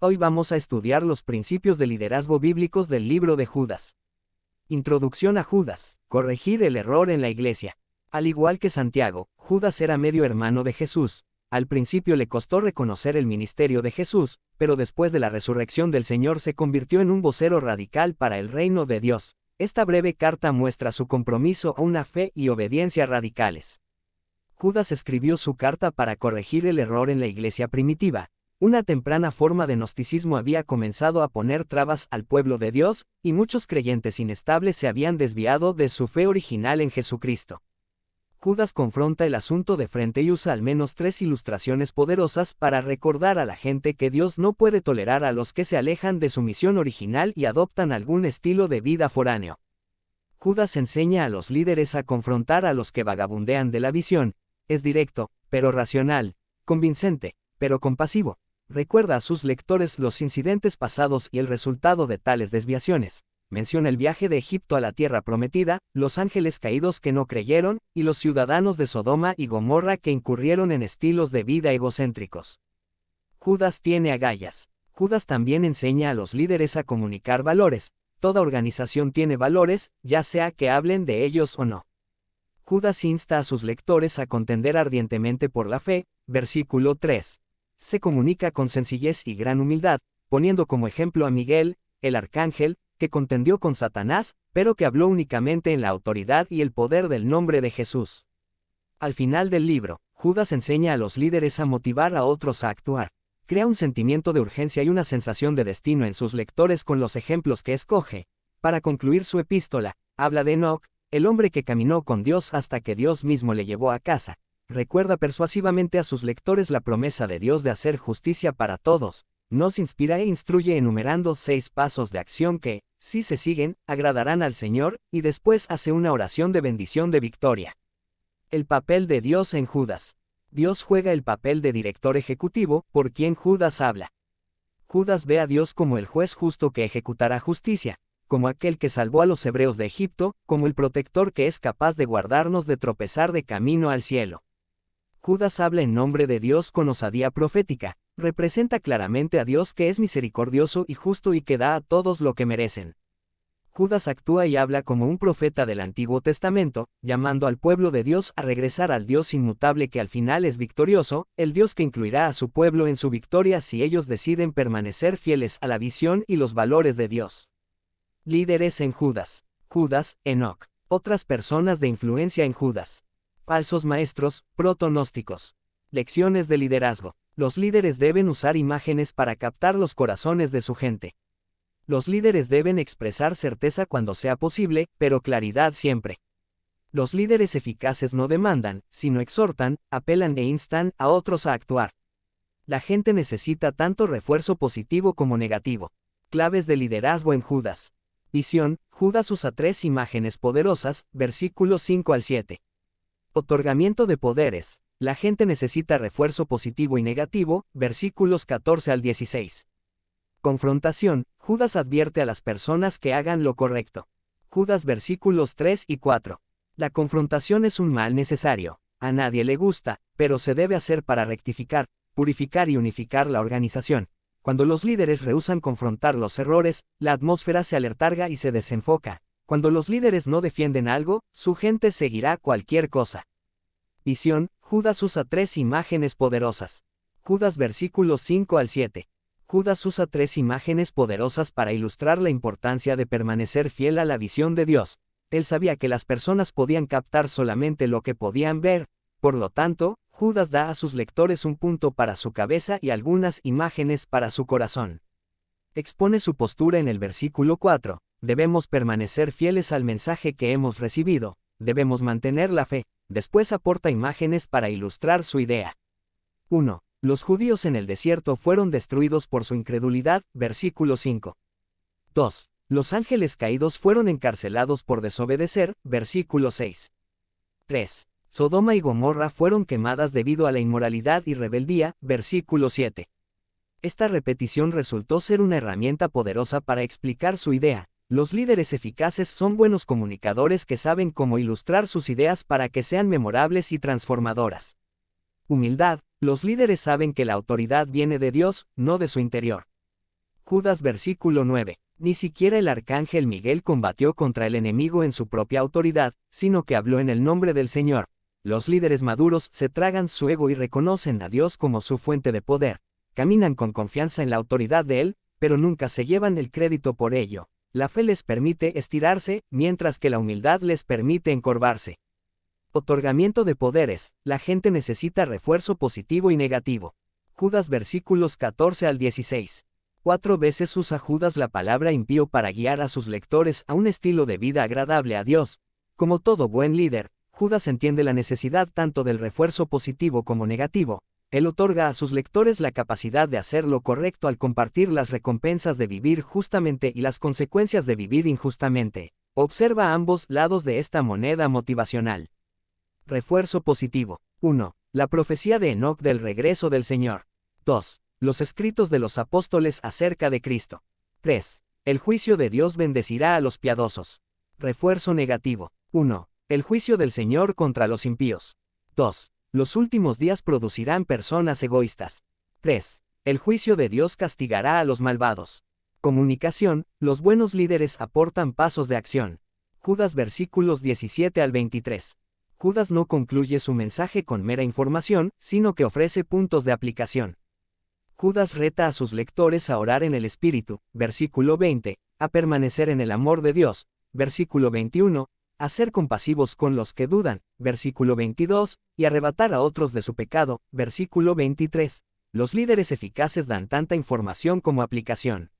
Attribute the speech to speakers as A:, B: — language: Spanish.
A: Hoy vamos a estudiar los principios de liderazgo bíblicos del libro de Judas. Introducción a Judas. Corregir el error en la iglesia. Al igual que Santiago, Judas era medio hermano de Jesús. Al principio le costó reconocer el ministerio de Jesús, pero después de la resurrección del Señor se convirtió en un vocero radical para el reino de Dios. Esta breve carta muestra su compromiso a una fe y obediencia radicales. Judas escribió su carta para corregir el error en la iglesia primitiva. Una temprana forma de gnosticismo había comenzado a poner trabas al pueblo de Dios, y muchos creyentes inestables se habían desviado de su fe original en Jesucristo. Judas confronta el asunto de frente y usa al menos 3 ilustraciones poderosas para recordar a la gente que Dios no puede tolerar a los que se alejan de su misión original y adoptan algún estilo de vida foráneo. Judas enseña a los líderes a confrontar a los que vagabundean de la visión. Es directo, pero racional, convincente, pero compasivo. Recuerda a sus lectores los incidentes pasados y el resultado de tales desviaciones. Menciona el viaje de Egipto a la tierra prometida, los ángeles caídos que no creyeron, y los ciudadanos de Sodoma y Gomorra que incurrieron en estilos de vida egocéntricos. Judas tiene agallas. Judas también enseña a los líderes a comunicar valores. Toda organización tiene valores, ya sea que hablen de ellos o no. Judas insta a sus lectores a contender ardientemente por la fe, versículo 3. Se comunica con sencillez y gran humildad, poniendo como ejemplo a Miguel, el arcángel, que contendió con Satanás, pero que habló únicamente en la autoridad y el poder del nombre de Jesús. Al final del libro, Judas enseña a los líderes a motivar a otros a actuar. Crea un sentimiento de urgencia y una sensación de destino en sus lectores con los ejemplos que escoge. Para concluir su epístola, habla de Enoc, el hombre que caminó con Dios hasta que Dios mismo le llevó a casa. Recuerda persuasivamente a sus lectores la promesa de Dios de hacer justicia para todos. Nos inspira e instruye enumerando 6 pasos de acción que, si se siguen, agradarán al Señor, y después hace una oración de bendición de victoria. El papel de Dios en Judas. Dios juega el papel de director ejecutivo, por quien Judas habla. Judas ve a Dios como el juez justo que ejecutará justicia, como aquel que salvó a los hebreos de Egipto, como el protector que es capaz de guardarnos de tropezar de camino al cielo. Judas habla en nombre de Dios con osadía profética, representa claramente a Dios que es misericordioso y justo y que da a todos lo que merecen. Judas actúa y habla como un profeta del Antiguo Testamento, llamando al pueblo de Dios a regresar al Dios inmutable que al final es victorioso, el Dios que incluirá a su pueblo en su victoria si ellos deciden permanecer fieles a la visión y los valores de Dios. Líderes en Judas. Judas, Enoc. Otras personas de influencia en Judas. Falsos maestros, protonósticos. Lecciones de liderazgo. Los líderes deben usar imágenes para captar los corazones de su gente. Los líderes deben expresar certeza cuando sea posible, pero claridad siempre. Los líderes eficaces no demandan, sino exhortan, apelan e instan a otros a actuar. La gente necesita tanto refuerzo positivo como negativo. Claves de liderazgo en Judas. Visión. Judas usa 3 imágenes poderosas, versículos 5 al 7. Otorgamiento de poderes. La gente necesita refuerzo positivo y negativo, versículos 14 al 16. Confrontación. Judas advierte a las personas que hagan lo correcto. Judas versículos 3 y 4. La confrontación es un mal necesario. A nadie le gusta, pero se debe hacer para rectificar, purificar y unificar la organización. Cuando los líderes rehúsan confrontar los errores, la atmósfera se aletarga y se desenfoca. Cuando los líderes no defienden algo, su gente seguirá cualquier cosa. Visión. Judas usa 3 imágenes poderosas. Judas versículos 5 al 7. Judas usa 3 imágenes poderosas para ilustrar la importancia de permanecer fiel a la visión de Dios. Él sabía que las personas podían captar solamente lo que podían ver, por lo tanto, Judas da a sus lectores un punto para su cabeza y algunas imágenes para su corazón. Expone su postura en el versículo 4. Debemos permanecer fieles al mensaje que hemos recibido, debemos mantener la fe. Después aporta imágenes para ilustrar su idea. 1. Los judíos en el desierto fueron destruidos por su incredulidad, versículo 5. 2. Los ángeles caídos fueron encarcelados por desobedecer, versículo 6. 3. Sodoma y Gomorra fueron quemadas debido a la inmoralidad y rebeldía, versículo 7. Esta repetición resultó ser una herramienta poderosa para explicar su idea. Los líderes eficaces son buenos comunicadores que saben cómo ilustrar sus ideas para que sean memorables y transformadoras. Humildad. Los líderes saben que la autoridad viene de Dios, no de su interior. Judas versículo 9. Ni siquiera el arcángel Miguel combatió contra el enemigo en su propia autoridad, sino que habló en el nombre del Señor. Los líderes maduros se tragan su ego y reconocen a Dios como su fuente de poder. Caminan con confianza en la autoridad de Él, pero nunca se llevan el crédito por ello. La fe les permite estirarse, mientras que la humildad les permite encorvarse. Otorgamiento de poderes. La gente necesita refuerzo positivo y negativo. Judas versículos 14 al 16. 4 veces usa Judas la palabra impío para guiar a sus lectores a un estilo de vida agradable a Dios. Como todo buen líder, Judas entiende la necesidad tanto del refuerzo positivo como negativo. Él otorga a sus lectores la capacidad de hacer lo correcto al compartir las recompensas de vivir justamente y las consecuencias de vivir injustamente. Observa ambos lados de esta moneda motivacional. Refuerzo positivo. 1. La profecía de Enoc del regreso del Señor. 2. Los escritos de los apóstoles acerca de Cristo. 3. El juicio de Dios bendecirá a los piadosos. Refuerzo negativo. 1. El juicio del Señor contra los impíos. 2. Los últimos días producirán personas egoístas. 3. El juicio de Dios castigará a los malvados. Comunicación. Los buenos líderes aportan pasos de acción. Judas versículos 17 al 23. Judas no concluye su mensaje con mera información, sino que ofrece puntos de aplicación. Judas reta a sus lectores a orar en el Espíritu, versículo 20, a permanecer en el amor de Dios, versículo 21, a ser compasivos con los que dudan, versículo 22, y arrebatar a otros de su pecado, versículo 23. Los líderes eficaces dan tanta información como aplicación.